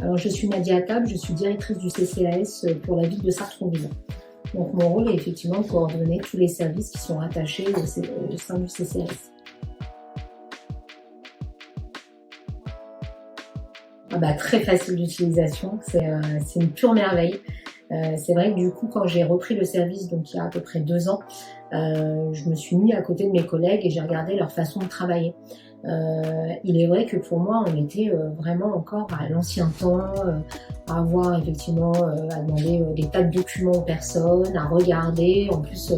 Alors je suis Nadia Attab, je suis directrice du CCAS pour la ville de Sartrouville. Donc mon rôle est effectivement de coordonner tous les services qui sont rattachés au sein du CCAS. Très facile d'utilisation, c'est une pure merveille. C'est vrai que du coup, quand j'ai repris le service, donc il y a à peu près 2 ans, je me suis mis à côté de mes collègues et j'ai regardé leur façon de travailler. Il est vrai que pour moi, on était vraiment encore à l'ancien temps, à avoir effectivement à demander des tas de documents aux personnes, à regarder. En plus,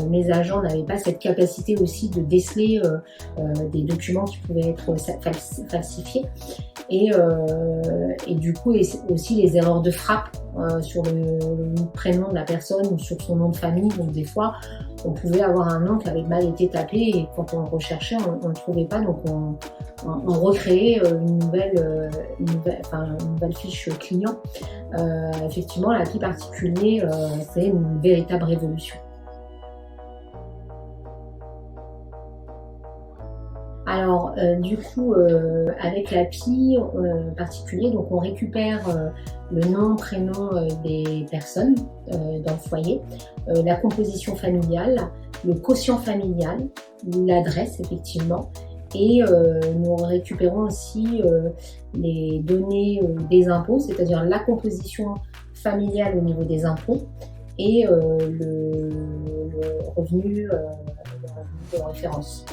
mes agents n'avaient pas cette capacité aussi de déceler des documents qui pouvaient être falsifiés. Et du coup, aussi les erreurs de frappe sur le prénom de la personne ou sur son nom de famille. Donc des fois, on pouvait avoir un nom qui avait mal été tapé et quand on recherchait, on ne le trouvait pas. Donc on recréait une nouvelle fiche client. Effectivement, l'appli particulier, c'est une véritable révolution. Alors, avec l'appli particulier, donc on récupère le nom, prénom des personnes dans le foyer, la composition familiale, le quotient familial, l'adresse effectivement, et nous récupérons aussi les données des impôts, c'est-à-dire la composition familiale au niveau des impôts et le revenu de référence.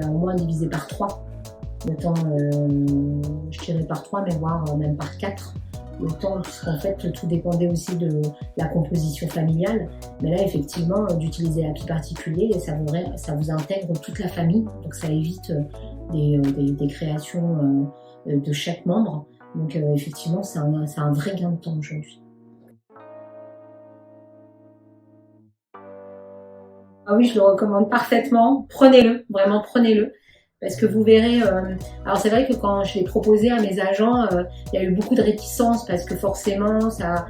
Au moins divisé par 3, le temps, je dirais par 3, mais voire même par 4, le temps, puisqu'en fait tout dépendait aussi de la composition familiale. Mais là, effectivement, d'utiliser l'appli particulier, ça vous intègre toute la famille, donc ça évite des créations de chaque membre. Donc effectivement, c'est un vrai gain de temps aujourd'hui. Ah oui, je le recommande parfaitement. Prenez-le, vraiment prenez-le. Parce que vous verrez, alors c'est vrai que quand je l'ai proposé à mes agents, il y a eu beaucoup de réticence parce que forcément ça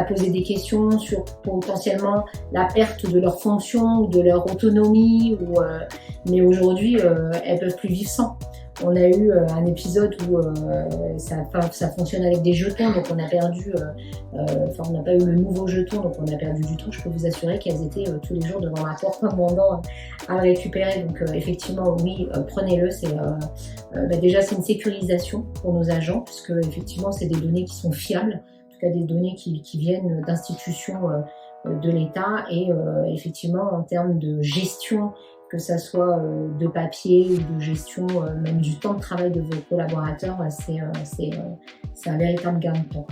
posait des questions sur potentiellement la perte de leur fonction ou de leur autonomie. Mais aujourd'hui, elles peuvent plus vivre sans. On a eu un épisode où ça fonctionne avec des jetons, donc on a perdu, on n'a pas eu le nouveau jeton, donc on a perdu du temps. Je peux vous assurer qu'elles étaient tous les jours devant ma porte demandant à le récupérer. Donc effectivement, oui, prenez-le. Déjà, c'est une sécurisation pour nos agents, puisque effectivement, c'est des données qui sont fiables, en tout cas des données qui viennent d'institutions de l'État et effectivement, en termes de gestion, que ça soit de papier ou de gestion, même du temps de travail de vos collaborateurs, c'est un véritable gain de temps.